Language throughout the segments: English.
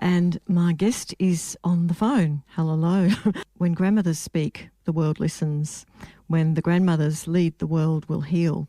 And my guest is on the phone. Hello. When grandmothers speak, the world listens. When the grandmothers lead, the world will heal.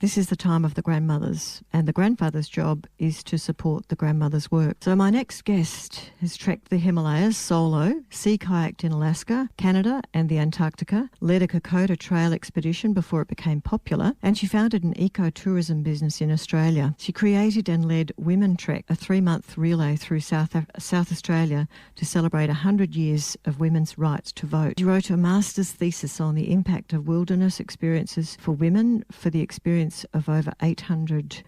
This is the time of the grandmothers, and the grandfather's job is to support the grandmother's work. So my next guest has trekked the Himalayas solo, sea kayaked in Alaska, Canada and the Antarctica, led a Kokoda Trail expedition before it became popular, and she founded an eco-tourism business in Australia. She created and led Women Trek, a 3-month relay through South Australia to celebrate 100 years of women's rights to vote. She wrote a master's thesis on the impact of wilderness experiences for women from the experience of over 800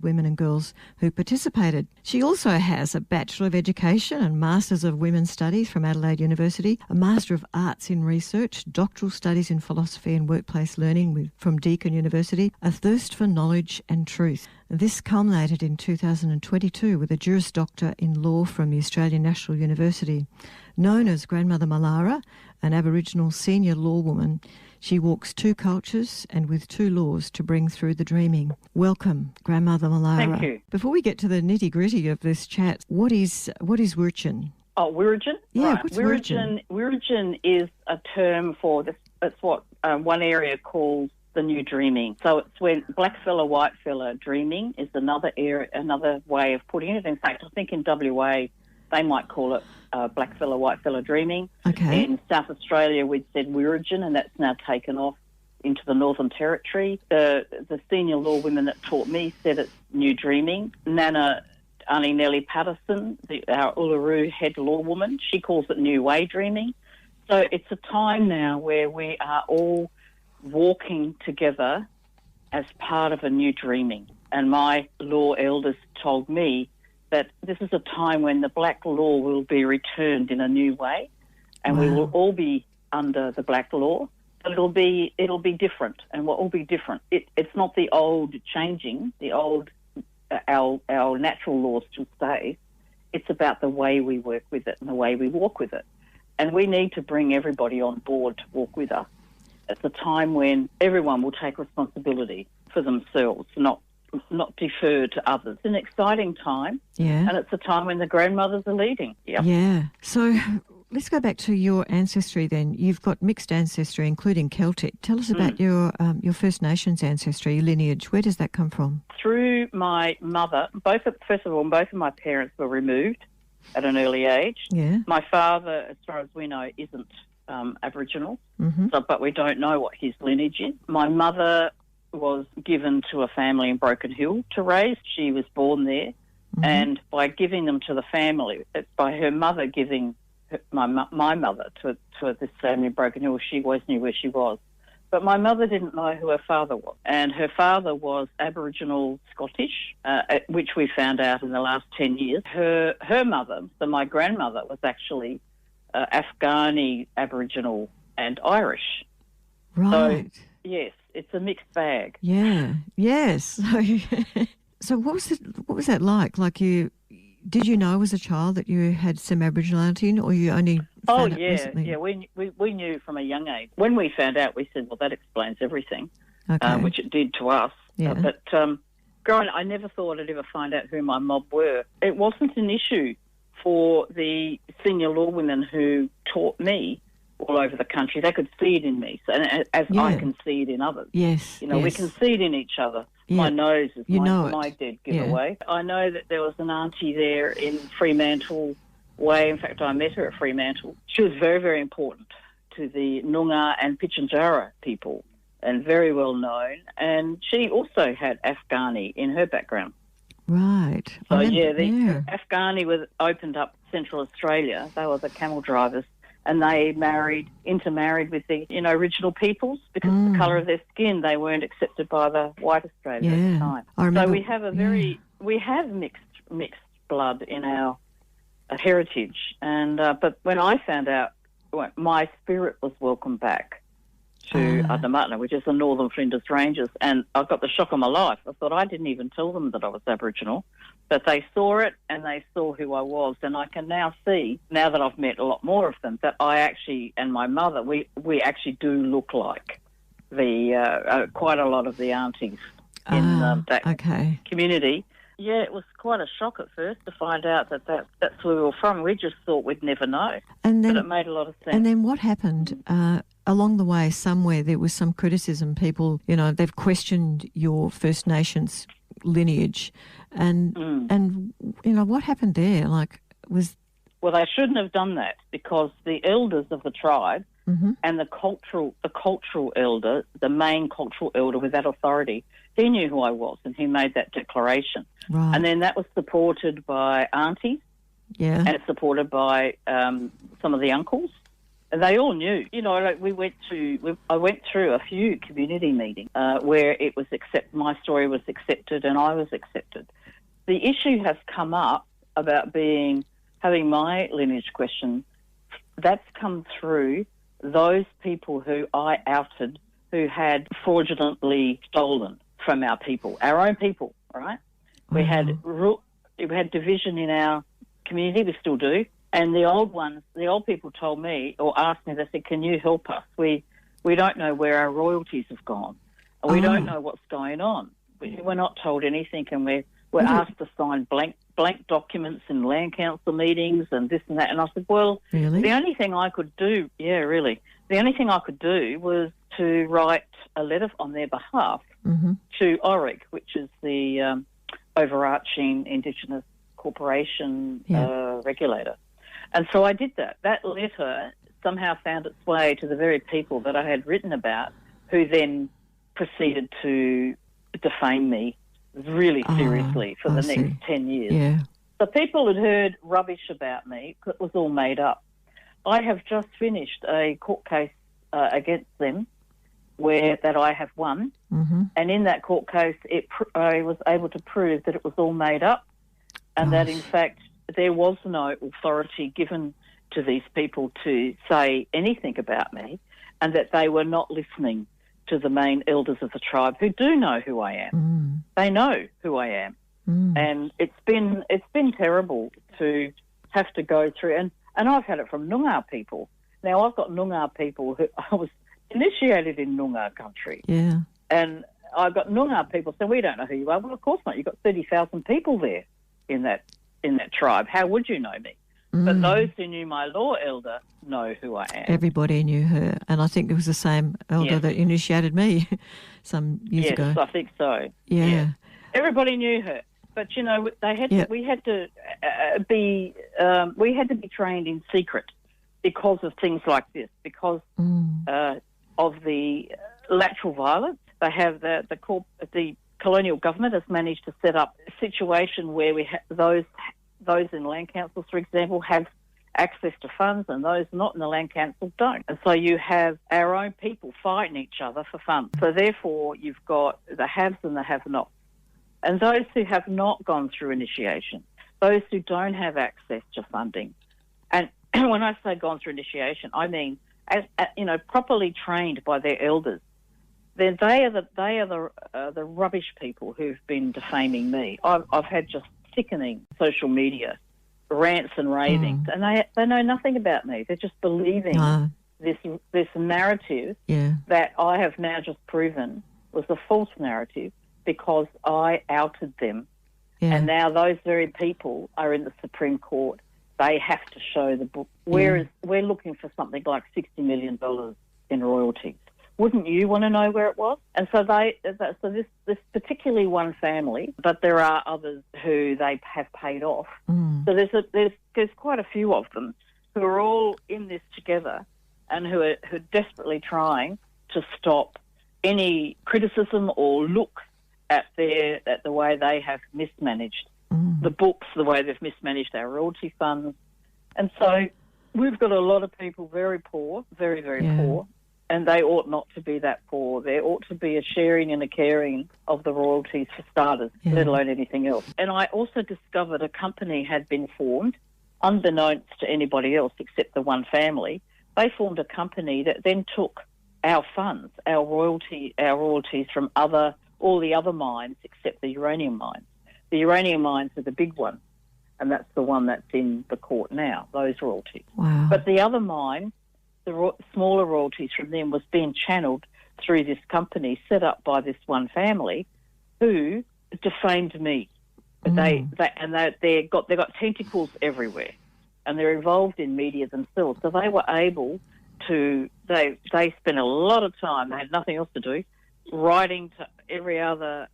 women and girls who participated. She also has a Bachelor of Education and Masters of Women's Studies from Adelaide University, a Master of Arts in Research, doctoral studies in Philosophy and Workplace Learning from Deakin University, a thirst for knowledge and truth. This culminated in 2022 with a Juris Doctor in Law from the Australian National University. Known as Grandmother Mulara, an Aboriginal senior law woman, she walks 2 cultures and with 2 laws to bring through the dreaming. Welcome, Grandmother Mulara. Thank you. Before we get to the nitty-gritty of this chat, what is Wiradjuri? Oh, Wiradjuri? Yeah, right. What's Wiradjuri? Wiradjuri is a term for this. It's what one area calls the new dreaming. So it's when black fella, white fella dreaming is another area, another way of putting it. In fact, I think in WA they might call it black fella, white fella dreaming. Okay. In South Australia, we'd said Wiradjuri, and that's now taken off into the Northern Territory. The senior law women that taught me said it's new dreaming. Nana Auntie Nellie Patterson, our Uluru head law woman, she calls it new way dreaming. So it's a time now where we are all walking together as part of a new dreaming. And my law elders told me that this is a time when the black law will be returned in a new way, and we will all be under the black law, but it'll be different, and we'll all be different. It's not the old changing, the old, our natural laws still stay. It's about the way we work with it and the way we walk with it. And we need to bring everybody on board to walk with us. It's a time when everyone will take responsibility for themselves, not defer to others. It's an exciting time, Yeah. and it's a time when the grandmothers are leading. Yep. Yeah. So let's go back to your ancestry then. You've got mixed ancestry, including Celtic. Tell us about your First Nations ancestry, your lineage. Where does that come from? Through my mother, both of my parents were removed at an early age. Yeah. My father, as far as we know, isn't Aboriginal, but we don't know what his lineage is. My mother was given to a family in Broken Hill to raise. She was born there, and by giving them to the family, by her mother giving my mother to this family in Broken Hill, she always knew where she was. But my mother didn't know who her father was, and her father was Aboriginal Scottish, which we found out in the last 10 years. Her mother, so my grandmother, was actually Afghani, Aboriginal and Irish. Right. So, yes, it's a mixed bag. Yeah. Yes. So what was that like? Did you know as a child that you had some Aboriginality, or you only found out recently? Yeah. We knew from a young age. When we found out, we said, well, that explains everything, which it did to us. Yeah. But growing up, I never thought I'd ever find out who my mob were. It wasn't an issue for the senior law women who taught me all over the country. They could see it in me, so, as I can see it in others. Yes. We can see it in each other. Yeah. My nose is my dead Yeah. giveaway. I know that there was an auntie there in Fremantle Way. In fact, I met her at Fremantle. She was very, very important to the Noongar and Pitjantjatjara people, and very well known. And she also had Afghani in her background. Right. So, Afghani opened up Central Australia. They were the camel drivers, and they intermarried with the original peoples because of the colour of their skin. They weren't accepted by the white Australia at the time. So we have we have mixed blood in our heritage. And but when I found out, my spirit was welcomed back to Adamutna, which is the Northern Flinders Ranges, and I got the shock of my life. I thought I didn't even tell them that I was Aboriginal, but they saw it and they saw who I was, and I can now see, now that I've met a lot more of them, that I actually, and my mother, we actually do look like the quite a lot of the aunties in that community. Yeah, it was quite a shock at first to find out that's where we were from. We just thought we'd never know, And then, but it made a lot of sense. And then what happened? Along the way, somewhere there was some criticism. People, they've questioned your First Nations lineage, and what happened there? Well, they shouldn't have done that, because the elders of the tribe and the cultural elder, the main cultural elder with that authority, he knew who I was, and he made that declaration. Right. And then that was supported by aunties, yeah, and supported by some of the uncles. And they all knew. I went through a few community meetings where it was my story was accepted and I was accepted. The issue has come up about having my lineage questioned. That's come through those people who I outed who had fraudulently stolen from our people, our own people, right? We had division in our community, we still do. And the old people told me or asked me, they said, can you help us? We don't know where our royalties have gone. We don't know what's going on. We're not told anything, and we're asked to sign blank documents in land council meetings and this and that. And I said, well, really? The only thing I could do, the only thing I could do was to write a letter on their behalf to ORIC, which is the overarching Indigenous corporation regulator. And so I did that. That letter somehow found its way to the very people that I had written about, who then proceeded to defame me really seriously for the next 10 years. Yeah. So people had heard rubbish about me. It was all made up. I have just finished a court case against them that I have won. And in that court case, I was able to prove that it was all made up, and that, in fact, there was no authority given to these people to say anything about me, and that they were not listening to the main elders of the tribe, who do know who I am. They know who I am. And it's been terrible to have to go through, and I've had it from Noongar people. Now, I've got Noongar people who I was initiated in Noongar country. Yeah. And I've got Noongar people saying, we don't know who you are. Well, of course not. You've got 30,000 people there in that tribe. How would you know me? But those who knew my law elder know who I am. Everybody knew her. And I think it was the same elder that initiated me some years ago. Yes, I think so. Yeah. Everybody knew her. But, we had to be trained in secret because of things like this, because of the lateral violence. They have the colonial government has managed to set up a situation where we those in land councils, for example, have access to funds, and those not in the land council don't. And so you have our own people fighting each other for funds. So therefore, you've got the haves and the have-nots. And those who have not gone through initiation, those who don't have access to funding. And when I say gone through initiation, I mean, properly trained by their elders. Then they are the rubbish people who've been defaming me. I've had just sickening social media rants and ravings, and they know nothing about me. They're just believing this narrative that I have now just proven was a false narrative, because I outed them. Yeah. And now those very people are in the Supreme Court. They have to show the book. Whereas we're looking for something like $60 million in royalties. Wouldn't you want to know where it was? And so this particularly one family, but there are others who they have paid off. So there's quite a few of them who are all in this together, and who are desperately trying to stop any criticism or look at the way they have mismanaged the books, the way they've mismanaged our royalty funds. And so we've got a lot of people very poor, very, very poor, and they ought not to be that poor. There ought to be a sharing and a caring of the royalties for starters, let alone anything else. And I also discovered a company had been formed, unbeknownst to anybody else except the one family. They formed a company that then took our funds, our royalties from all the other mines except the uranium mines. The uranium mines are the big one, and that's the one that's in the court now, those royalties. Wow. But the other mine, the smaller royalties from them, was being channeled through this company set up by this one family who defamed me. They've got tentacles everywhere, and they're involved in media themselves. So they were able to. They spent a lot of time. They had nothing else to do, writing to every other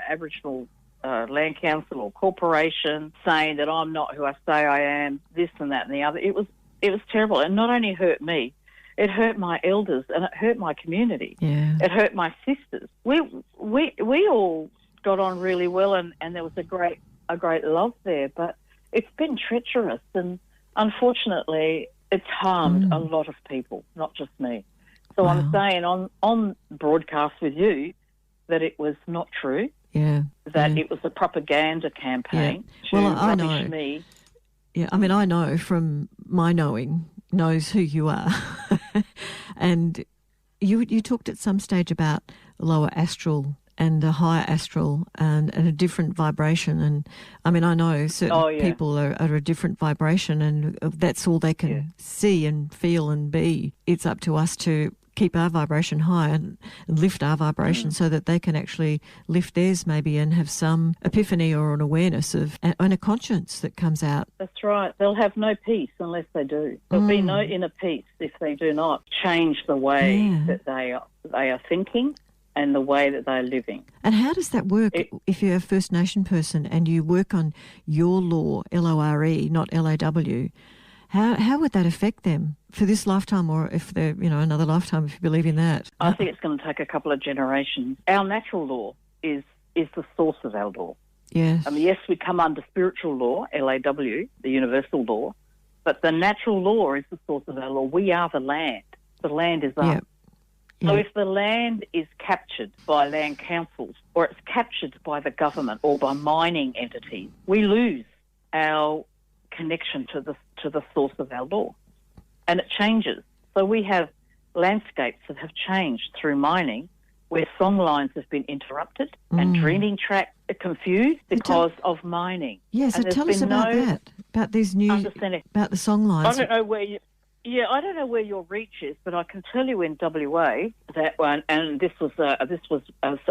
Aboriginal land council or corporation, saying that I'm not who I say I am, this and that and the other. It was terrible, and not only hurt me, it hurt my elders, and it hurt my community. Yeah. It hurt my sisters. We all got on really well, and there was a great love there. But it's been treacherous, and unfortunately, it's harmed a lot of people, not just me. So wow. I'm saying on broadcast with you that it was not true. Yeah. That it was a propaganda campaign to rubbish me. Yeah, I mean, I know from my knows who you are. And you talked at some stage about lower astral and a higher astral and a different vibration. And I mean, I know certain people are at a different vibration, and that's all they can see and feel and be. It's up to us to keep our vibration high and lift our vibration so that they can actually lift theirs maybe and have some epiphany or an awareness of and a conscience that comes out. That's right. They'll have no peace unless they do. There'll be no inner peace if they do not change the way that they are thinking and the way that they're living. And how does that work if you're a First Nation person and you work on your law, LORE, not LAW? How would that affect them for this lifetime, or if they're, another lifetime, if you believe in that? I think it's going to take a couple of generations. Our natural law is the source of our law. Yes. I mean, yes, we come under spiritual law, LAW, the universal law, but the natural law is the source of our law. We are the land. The land is us. Yep. So if the land is captured by land councils, or it's captured by the government or by mining entities, we lose our connection to the source of our law, and it changes. So we have landscapes that have changed through mining, where song lines have been interrupted and dreaming tracks are confused because of mining. Yes, so tell us about that, about these new, about the song lines. I don't know where your reach is, but I can tell you in WA that one, and this was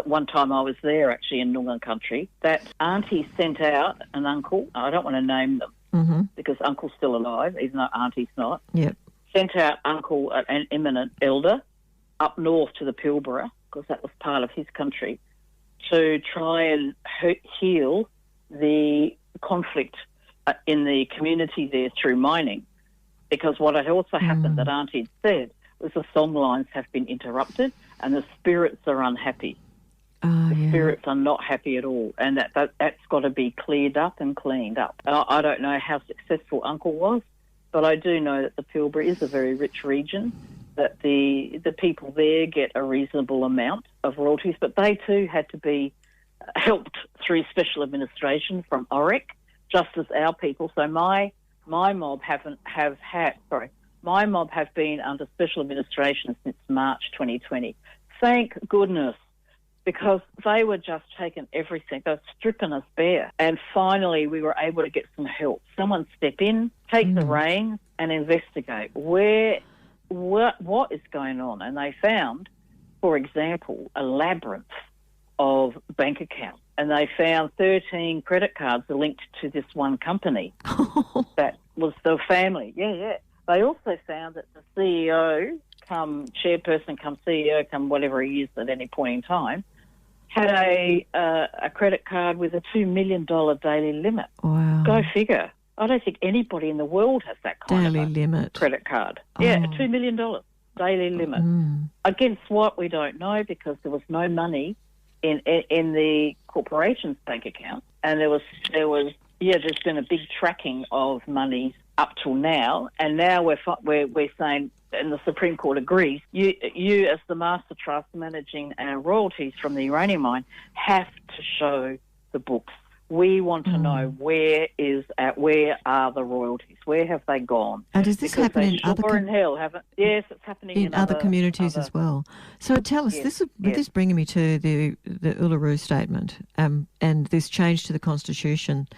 one time I was there actually in Noongar country, that auntie sent out an uncle. I don't want to name them because uncle's still alive, even though auntie's not. Yep. Sent out uncle, an eminent elder, up north to the Pilbara, because that was part of his country, to try and heal the conflict in the community there through mining. Because what had also happened that Auntie had said was the song lines have been interrupted and the spirits are unhappy. Spirits are not happy at all, and that's got to be cleared up and cleaned up. I don't know how successful Uncle was, but I do know that the Pilbara is a very rich region, that the people there get a reasonable amount of royalties, but they too had to be helped through special administration from OREC, just as our people. So my mob have been under special administration since March 2020. Thank goodness, because they were just taking everything. They were stripping us bare. And finally we were able to get some help. Someone step in, take the reins and investigate what is going on. And they found, for example, a labyrinth of bank accounts. And they found 13 credit cards linked to this one company. That was the family. Yeah. They also found that the CEO, CEO, whatever he is at any point in time, had a credit card with a $2 million daily limit. Wow. Go figure. I don't think anybody in the world has that kind daily of limit credit card. Yeah, $2 million daily limit. Against what, we don't know, because there was no money in the corporation's bank account, and there's been a big tracking of money up till now, and now we're saying, and the Supreme Court agrees, you as the Master Trust managing our royalties from the uranium mine have to show the books. We want to know where are the royalties? Where have they gone? And does this happen in other Yes, it's happening in other communities as well. So tell us, this is bringing me to the Uluru Statement and this change to the Constitution.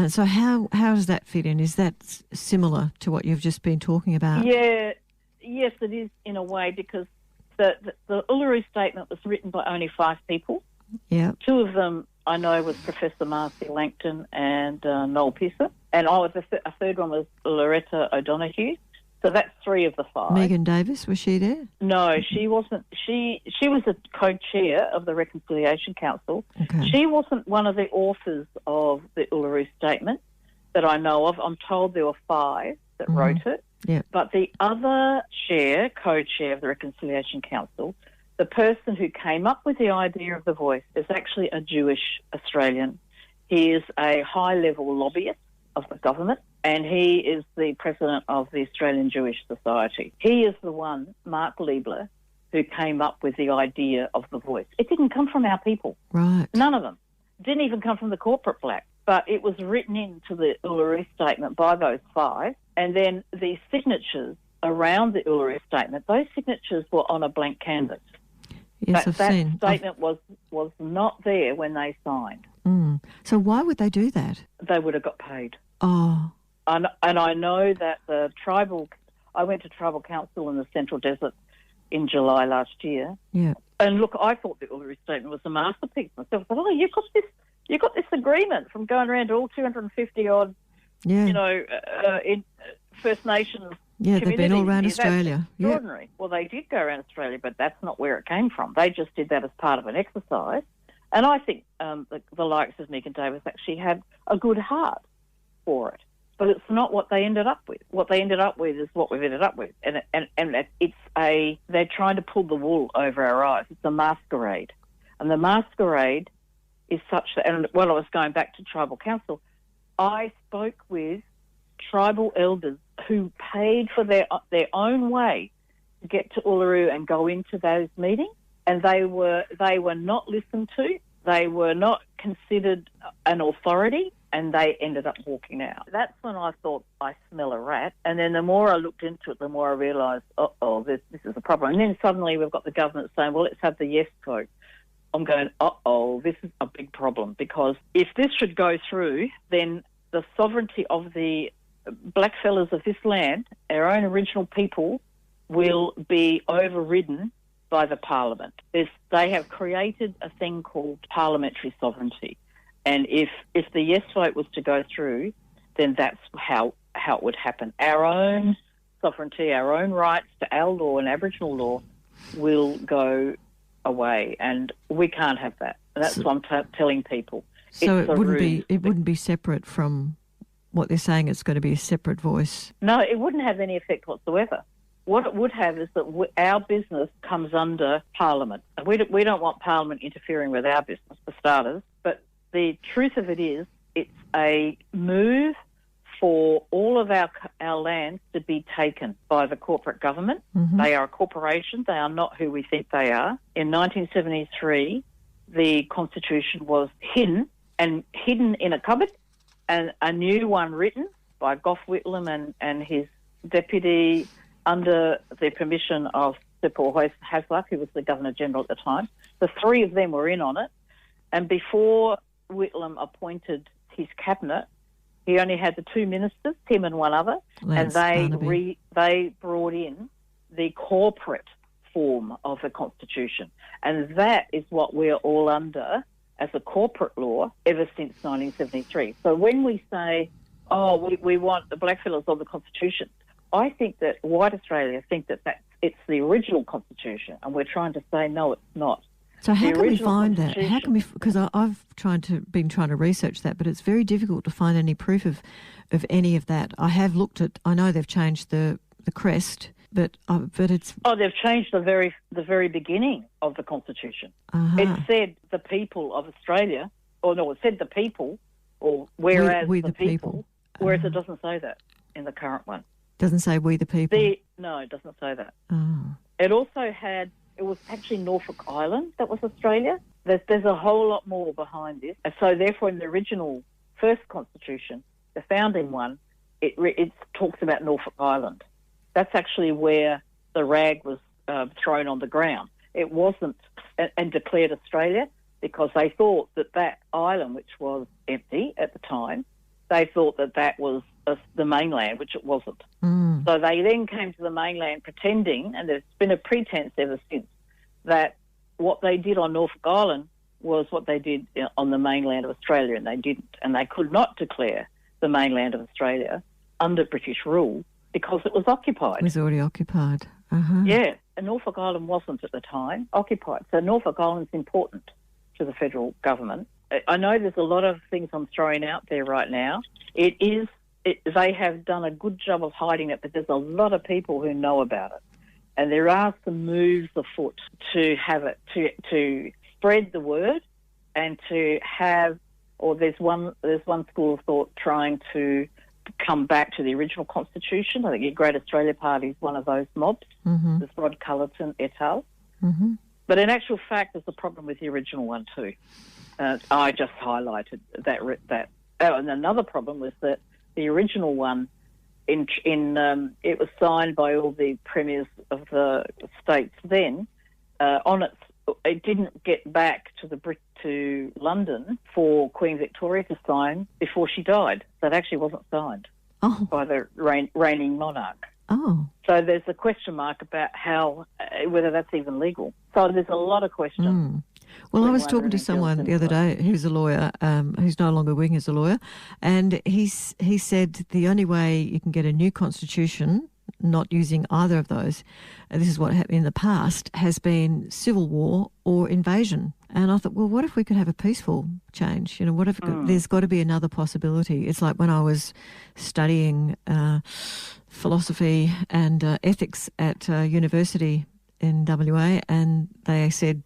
So how does that fit in? Is that similar to what you've just been talking about? Yeah, yes, it is in a way, because the Uluru Statement was written by only 5 people, Yeah. Two of them I know was Professor Marcy Langton and Noel Pisser. And a third one was Loretta O'Donoghue. So that's three of the five. Megan Davis, was she there? No, she wasn't. She was a co-chair of the Reconciliation Council. Okay. She wasn't one of the authors of the Uluru Statement that I know of. I'm told there were five that wrote it. Yeah. But the other co-chair of the Reconciliation Council, the person who came up with the idea of the voice, is actually a Jewish Australian. He is a high-level lobbyist of the government, and he is the president of the Australian Jewish Society. He is the one, Mark Liebler, who came up with the idea of the voice. It didn't come from our people. Right. None of them. It didn't even come from the corporate black, but it was written into the Uluru Statement by those five, and then the signatures around the Uluru Statement, those signatures were on a blank canvas. Yes, I've seen. That statement was not there when they signed. Mm. So why would they do that? They would have got paid. Oh. And I know that I went to Tribal Council in the Central Desert in July last year. Yeah. And look, I thought the Uluru Statement was a masterpiece myself. I thought, you got this agreement from going around to all 250 odd, in First Nations. Yeah, they've been all around Australia. That's extraordinary. Yep. Well, they did go around Australia, but that's not where it came from. They just did that as part of an exercise. And I think the likes of Megan Davis actually had a good heart for it. But it's not what they ended up with. What they ended up with is what we've ended up with. And they're trying to pull the wool over our eyes. It's a masquerade. And the masquerade is such that, and while I was going back to Tribal Council, I spoke with tribal elders who paid for their own way to get to Uluru and go into those meetings, and they were not listened to. They were not considered an authority, and they ended up walking out. That's when I thought, I smell a rat. And then the more I looked into it, the more I realised, this is a problem. And then suddenly we've got the government saying, well, let's have the yes vote. I'm going, this is a big problem, because if this should go through, then the sovereignty of the blackfellas of this land, our own original people, will be overridden by the parliament. They have created a thing called parliamentary sovereignty. And if the yes vote was to go through, then that's how it would happen. Our own sovereignty, our own rights to our law and Aboriginal law will go away, and we can't have that. And that's what I'm telling people. So it wouldn't be separate from what they're saying. It's going to be a separate voice. No, it wouldn't have any effect whatsoever. What it would have is that our business comes under Parliament. We don't want Parliament interfering with our business, for starters. But the truth of it is, it's a move for all of our lands to be taken by the corporate government. Mm-hmm. They are a corporation. They are not who we think they are. In 1973, the Constitution was hidden in a cupboard, and a new one written by Gough Whitlam and his deputy under the permission of Sir Paul Hasluck, who was the Governor-General at the time. The three of them were in on it. And before Whitlam appointed his cabinet, he only had the two ministers, him and one other, and they brought in the corporate form of the Constitution. And that is what we're all under as a corporate law ever since 1973. So when we say, we want the blackfellas on the Constitution, I think that white Australia think that it's the original Constitution, and we're trying to say, no, it's not. So how can we find that? How can we? Because I've been trying to research that, but it's very difficult to find any proof of any of that. I have looked at. I know they've changed the crest, but it's. Oh, they've changed the very beginning of the Constitution. Uh-huh. It said the people of Australia, it said the people, or whereas we the people. Whereas it doesn't say that in the current one. Doesn't say we the people. No, it doesn't say that. Oh. It also had. It was actually Norfolk Island that was Australia. There's a whole lot more behind this. And so therefore in the original first Constitution, the founding one, it talks about Norfolk Island. That's actually where the rag was thrown on the ground. It wasn't, and declared Australia, because they thought that island, which was empty at the time, they thought that was the mainland, which it wasn't. Mm. So they then came to the mainland pretending, and there's been a pretense ever since, that what they did on Norfolk Island was what they did on the mainland of Australia, and they didn't. And they could not declare the mainland of Australia under British rule because it was occupied. It was already occupied. Yeah, and Norfolk Island wasn't at the time occupied. So Norfolk Island's important to the federal government. I know there's a lot of things I'm throwing out there right now. They have done a good job of hiding it, but there's a lot of people who know about it. And there are some moves afoot to have it, to spread the word and to have, or there's one school of thought trying to come back to the original constitution. I think the Great Australia Party is one of those mobs. There's Rod Cullerton et al. But in actual fact, there's a problem with the original one too. I just highlighted that. Oh, and another problem was that the original one, it was signed by all the premiers of the states then. It didn't get back to London for Queen Victoria to sign before she died. So it actually wasn't signed by the reigning monarch. So there's a question mark about whether that's even legal. So there's a lot of questions. Well, I was talking to someone the other day who's a lawyer, who's no longer working as a lawyer, and he said the only way you can get a new constitution, not using either of those, and this is what happened in the past, has been civil war or invasion. And I thought, well, what if we could have a peaceful change? What if there's got to be another possibility? It's like when I was studying philosophy and ethics at university in WA, and they said,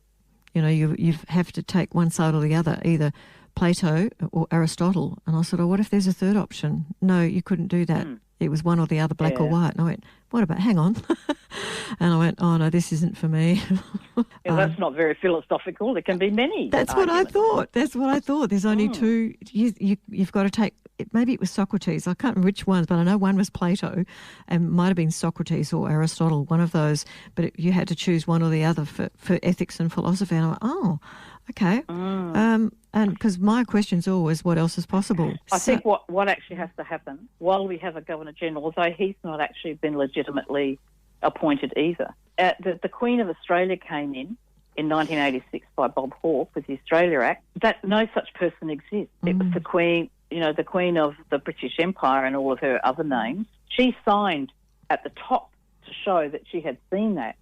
you have to take one side or the other, either Plato or Aristotle. And I said, what if there's a third option? No, you couldn't do that. It was one or the other, black or white. And I went, what about, hang on. And I went, oh, no, this isn't for me. That's not very philosophical. There can be many. That's arguments. What I thought. There's only two. You've got to take, maybe it was Socrates. I can't remember which ones, but I know one was Plato and might have been Socrates or Aristotle, one of those. But you had to choose one or the other for ethics and philosophy. And I went, oh, okay. And because my question's always, what else is possible? I think what actually has to happen while we have a Governor-General, although he's not actually been legitimately appointed either. The Queen of Australia came in 1986 by Bob Hawke with the Australia Act. That no such person exists. It was the Queen, the Queen of the British Empire and all of her other names. She signed at the top to show that she had seen that,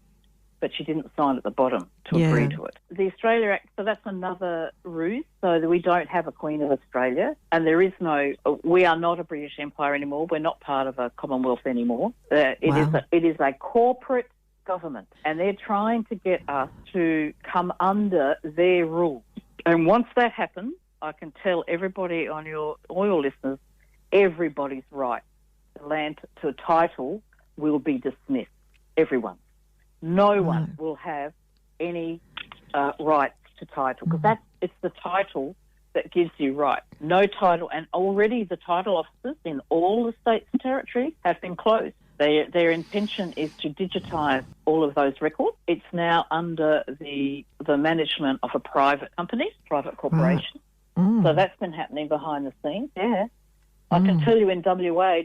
but she didn't sign at the bottom to agree to it. The Australia Act, so that's another ruse, so that we don't have a Queen of Australia, and we are not a British Empire anymore. We're not part of a Commonwealth anymore. It is a corporate government, and they're trying to get us to come under their rules. And once that happens, I can tell everybody on all your listeners, everybody's right. The land to a title will be dismissed. Everyone. No one will have any rights to title, because it's the title that gives you right. No title, and already the title offices in all the states and territories have been closed. Their intention is to digitise all of those records. It's now under the management of a private company, private corporation. So that's been happening behind the scenes. Yeah, I can tell you in WA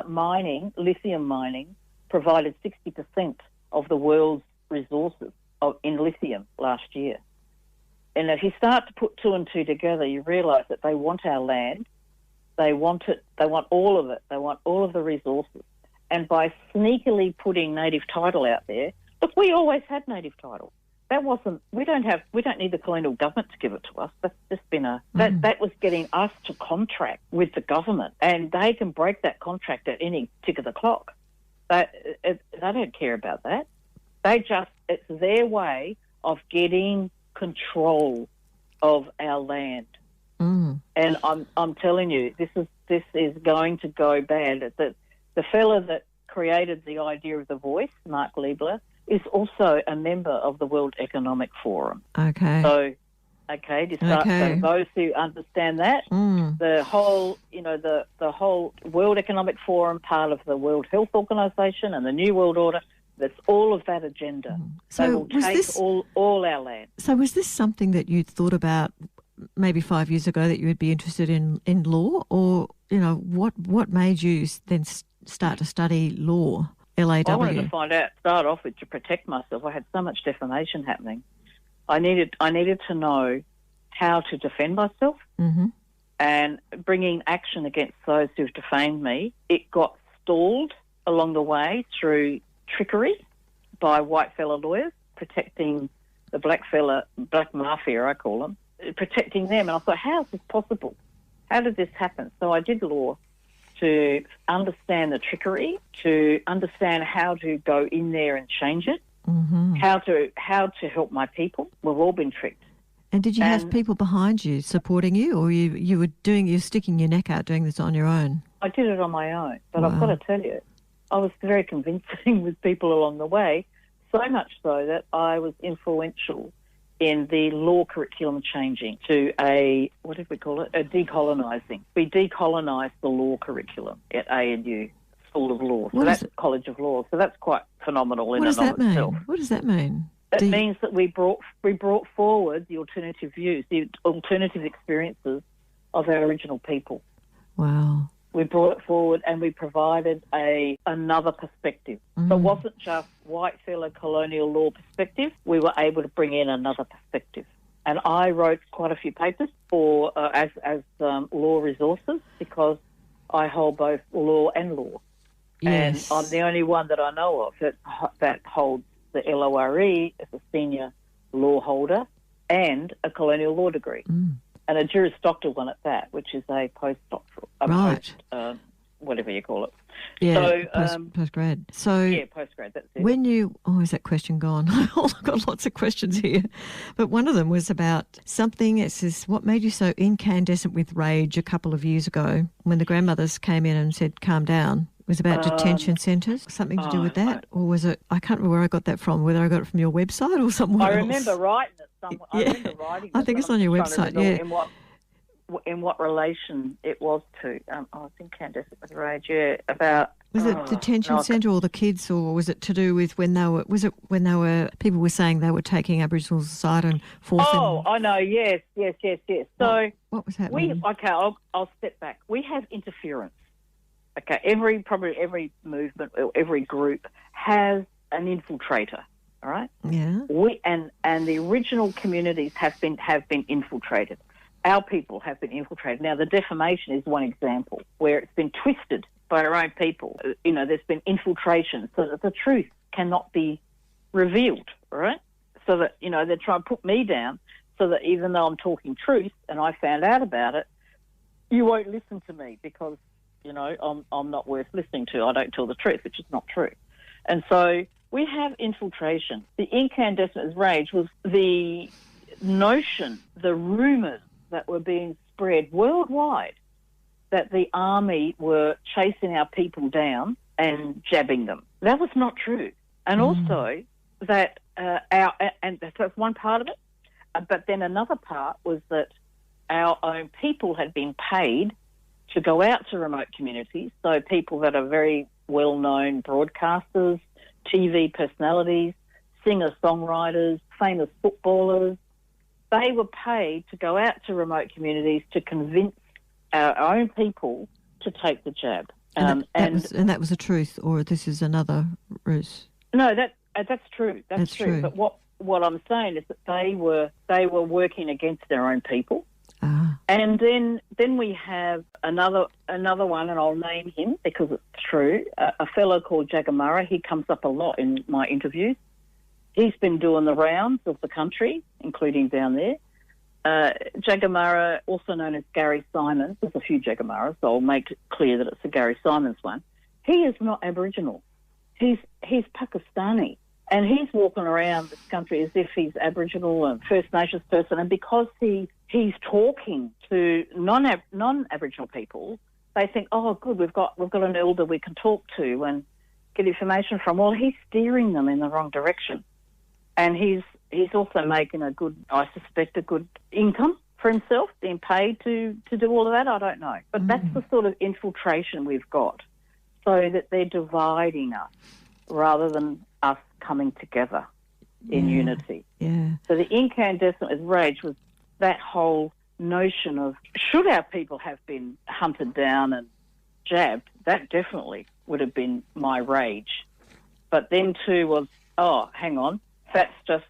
mining, lithium mining, provided 60% of the world's resources in lithium last year. And if you start to put two and two together, you realise that they want our land. They want it. They want all of it. They want all of the resources. And by sneakily putting native title out there, look, we always had native title. We don't need the colonial government to give it to us. That's just been that was getting us to contract with the government, and they can break that contract at any tick of the clock. They don't care about that. It's their way of getting control of our land. And I'm telling you, this is going to go bad. The fella that created the idea of the voice, Mark Liebler, is also a member of the World Economic Forum. Okay. So those who understand that, the whole World Economic Forum, part of the World Health Organization and the New World Order, that's all of that agenda. So they will take all our land. So was this something that you'd thought about maybe 5 years ago, that you would be interested in law, or what made you then start to study law? LAW. I wanted to start off with, to protect myself. I had so much defamation happening. I needed to know how to defend myself, and bringing action against those who've defamed me. It got stalled along the way through trickery by white fella lawyers protecting the black mafia, I call them, protecting them. And I thought, how is this possible? How did this happen? So I did law to understand the trickery, to understand how to go in there and change it, how to help my people. We've all been tricked. And did you have people behind you supporting you, or you're sticking your neck out doing this on your own? I did it on my own, but I've got to tell you, I was very convincing with people along the way, so much so that I was influential in the law curriculum changing to a decolonising. We decolonised the law curriculum at ANU, School of Law. So that's College of Law. So that's quite phenomenal in and of itself. What does that mean? It means that we brought forward the alternative views, the alternative experiences of our original people. Wow. We brought it forward and we provided another perspective. So it wasn't just white fella colonial law perspective. We were able to bring in another perspective. And I wrote quite a few papers for as law resources because I hold both law and law. Yes. And I'm the only one that I know of that holds the LORE as a senior law holder and a colonial law degree. And a Juris Doctor one at that, which is a postdoctoral, whatever you call it. Yeah, postgrad. So yeah, postgrad, that's it. Is that question gone? I've got lots of questions here. But one of them was about something, it says, what made you so incandescent with rage a couple of years ago when the grandmothers came in and said, calm down? It was about detention centres, something to do with that? Or was it, I can't remember where I got that from, whether I got it from your website or somewhere else. I remember writing it somewhere. Yeah. I remember writing it. I think it's on your website, yeah. In what relation it was to, I was incandescent with rage, yeah, about... Was it detention centre or the kids, or was it to do with when they were, people were saying they were taking Aboriginals aside and forcing... Oh, I know, yes. So... What was happening? I'll step back. We have interference. Okay, every movement or every group has an infiltrator, all right? Yeah. And the original communities have been infiltrated. Our people have been infiltrated. Now, the defamation is one example where it's been twisted by our own people. You know, there's been infiltration so that the truth cannot be revealed, all right? So that, you know, they try and put me down so that even though I'm talking truth and I found out about it, you won't listen to me because, you know, I'm not worth listening to. I don't tell the truth, which is not true. And so we have infiltration. The incandescent as rage was the notion, the rumours that were being spread worldwide that the army were chasing our people down and jabbing them. That was not true. And also that that's one part of it. But then another part was that our own people had been paid to go out to remote communities. So people that are very well-known broadcasters, TV personalities, singer-songwriters, famous footballers, they were paid to go out to remote communities to convince our own people to take the jab. And that was the truth, or this is another ruse? No, that's true. That's true. But what I'm saying is that they were working against their own people. And then we have another one, and I'll name him because it's true, a fellow called Jagamara. He comes up a lot in my interviews. He's been doing the rounds of the country, including down there. Jagamara, also known as Gary Simons, there's a few Jagamaras, so I'll make it clear that it's the Gary Simons one. He is not Aboriginal. He's Pakistani. And he's walking around this country as if he's Aboriginal and First Nations person. And because he's talking to non-Aboriginal people, they think, oh, good, we've got an elder we can talk to and get information from. Well, he's steering them in the wrong direction. And he's also making a good income for himself, being paid to do all of that. I don't know. But that's the sort of infiltration we've got, so that they're dividing us rather than us coming together in unity. Yeah. So the incandescent as rage was that whole notion of, should our people have been hunted down and jabbed, that definitely would have been my rage. But then too was, oh, hang on, that's just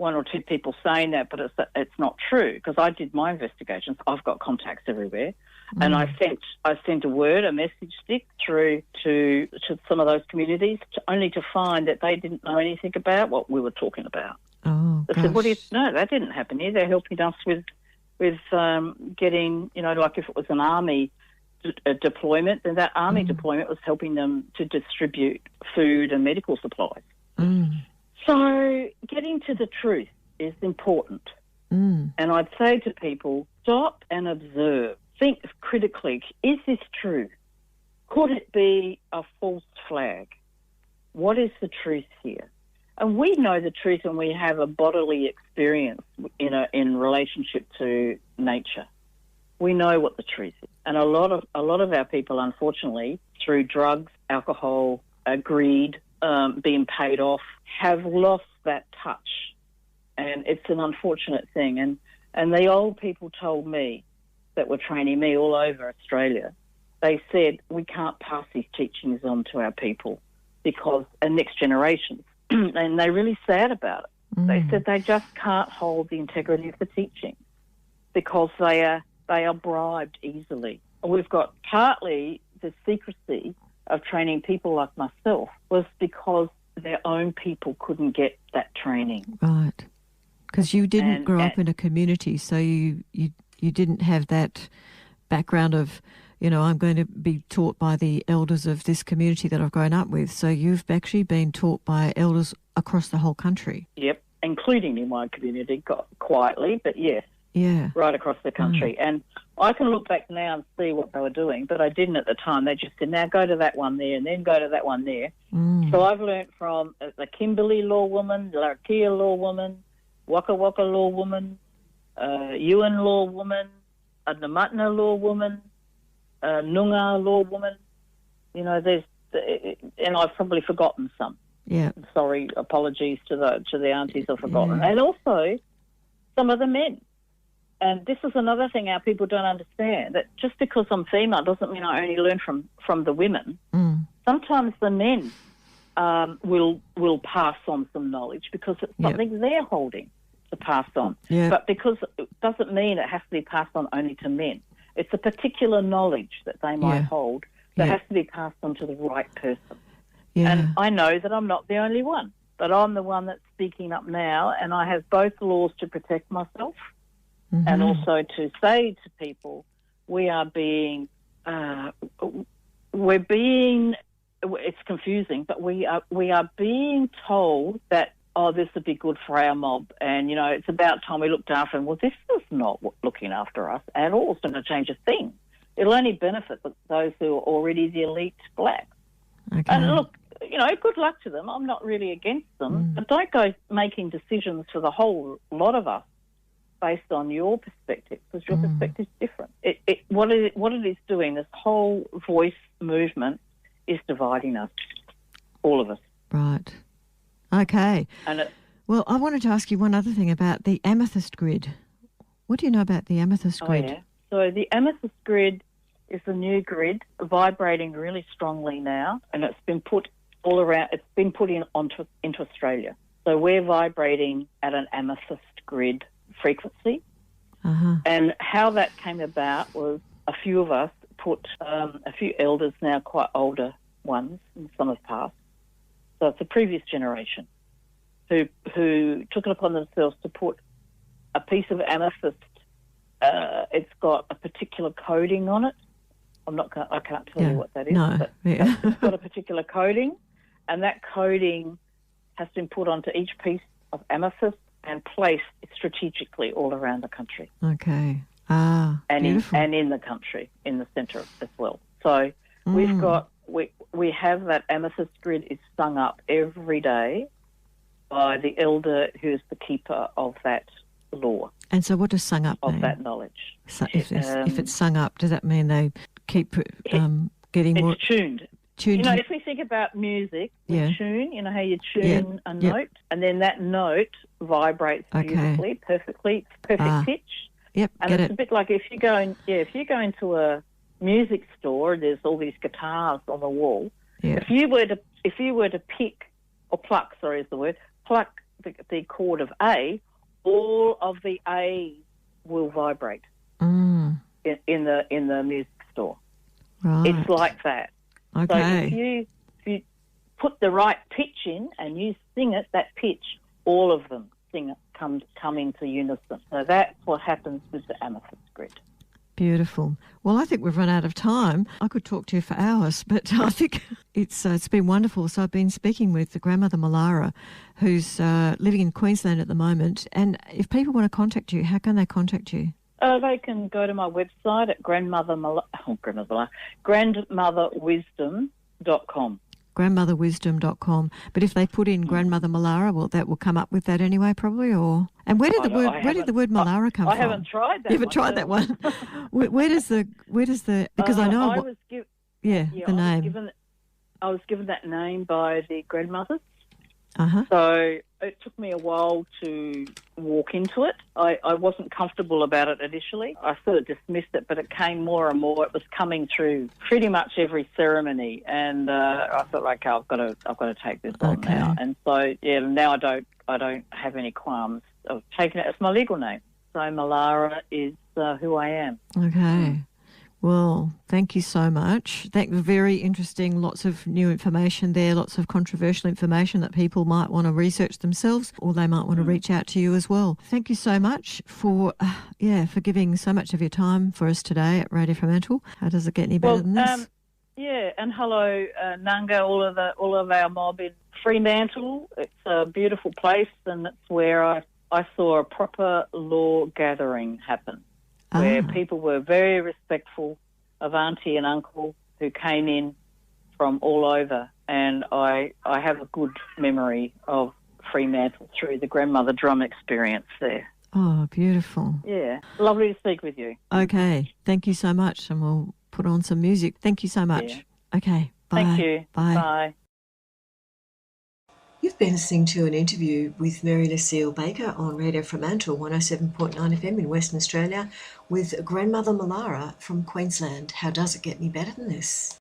one or two people saying that, but it's not true, because I did my investigations. I've got contacts everywhere, and I sent a message stick through to some of those communities, only to find that they didn't know anything about what we were talking about. Oh, I said, no, that didn't happen here. They're helping us with getting, like if it was an army deployment, then that army deployment was helping them to distribute food and medical supplies. So getting to the truth is important. And I'd say to people, stop and observe. Think critically. Is this true? Could it be a false flag? What is the truth here? And we know the truth when we have a bodily experience in relationship to nature. We know what the truth is. And a lot of our people, unfortunately, through drugs, alcohol, greed, being paid off, have lost that touch. And it's an unfortunate thing. And the old people told me, that were training me all over Australia, they said, we can't pass these teachings on to our people and next generations. And they're really sad about it. They said they just can't hold the integrity of the teaching because they are bribed easily. We've got partly the secrecy of training people like myself was because their own people couldn't get that training. Right. Because you didn't grow up in a community, so you didn't have that background of, I'm going to be taught by the elders of this community that I've grown up with. So you've actually been taught by elders across the whole country. Yep, including in my community, quietly, but yes. Yeah. Right across the country. And I can look back now and see what they were doing, but I didn't at the time. They just said, now go to that one there and then go to that one there. So I've learnt from the Kimberley law woman, the Larrakia law woman, Waka Waka law woman, Yuan law woman, a Namatna law woman, Noongar law woman. And I've probably forgotten some. Yeah. Sorry, apologies to the aunties I've forgotten. Yeah. And also some of the men. And this is another thing our people don't understand, that just because I'm female doesn't mean I only learn from the women. Sometimes the men will pass on some knowledge because it's something they're holding to pass on. But because it doesn't mean it has to be passed on only to men. It's a particular knowledge that they might hold that has to be passed on to the right person. And I know that I'm not the only one, but I'm the one that's speaking up now, and I have both laws to protect myself and also to say to people, it's confusing, but we are being told that, this would be good for our mob, and, it's about time we looked after them. Well, this is not looking after us at all. It's not going to change a thing. It'll only benefit those who are already the elite blacks. Okay. And look, good luck to them. I'm not really against them, but don't go making decisions for the whole lot of us based on your perspective, because your perspective is different. What it is doing, this whole voice movement, is dividing us, all of us. Right. Okay. Well, I wanted to ask you one other thing about the amethyst grid. What do you know about the amethyst grid? Oh, yeah. So the amethyst grid is a new grid vibrating really strongly now, and it's been put all around. It's been put into Australia. So we're vibrating at an amethyst grid frequency. And how that came about was a few of us put a few elders, now quite older ones, and some have passed. So it's a previous generation who took it upon themselves to put a piece of amethyst. It's got a particular coding on it. I can't tell you what that is. No. But it's got a particular coding, and that coding has been put onto each piece of amethyst and placed strategically all around the country. Okay. And beautiful. in the country, in the centre as well. So we've got we have that amethyst grid is sung up every day by the elder who's the keeper of that law. And so what does sung up mean? Of that knowledge. So if it's sung up, does that mean they keep getting more... It's tuned. If we think about music, we tune, how you tune a note, and then that note vibrates beautifully, perfectly, perfect pitch. Yep, and it's a bit like if you go into a music store, there's all these guitars on the wall. Yeah. If you were to pick, or pluck, sorry is the word, pluck the chord of A, all of the A's will vibrate in the music store. Right. It's like that. Okay. So if you put the right pitch in and you sing it, that pitch, all of them come into unison. So that's what happens with the amethyst grid. Beautiful. Well, I think we've run out of time. I could talk to you for hours, but I think it's been wonderful. So I've been speaking with the grandmother Mulara, who's living in Queensland at the moment. And if people want to contact you, how can they contact you? They can go to my website at grandmotherwisdom.com. Grandmotherwisdom.com. But if they put in Grandmother Mulara, well, that will come up with that anyway, probably. And where did the word Mulara come from? I haven't tried that. You haven't tried that one. where does the because I know the name. I was given that name by the grandmothers. Uh-huh. So it took me a while to walk into it. I wasn't comfortable about it initially. I sort of dismissed it, but it came more and more. It was coming through pretty much every ceremony, and I thought, okay, I've got to take this on now. And so now I don't have any qualms of taking it as my legal name. So Mulara is who I am. Okay. Well, thank you so much. Very interesting, lots of new information there, lots of controversial information that people might want to research themselves, or they might want to reach out to you as well. Thank you so much for giving so much of your time for us today at Radio Fremantle. How does it get any better than this? And hello, Nunga, all of our mob in Fremantle. It's a beautiful place, and it's where I saw a proper law gathering happen, where people were very respectful of auntie and uncle who came in from all over. And I have a good memory of Fremantle through the grandmother drum experience there. Oh, beautiful. Yeah, lovely to speak with you. Okay, thank you so much, and we'll put on some music. Thank you so much. Yeah. Okay, bye. Thank you. Bye. Bye. You've been listening to an interview with Mary-Lucille Baker on Radio Fremantle 107.9 FM in Western Australia with Grandmother Mulara from Queensland. How does it get any better than this?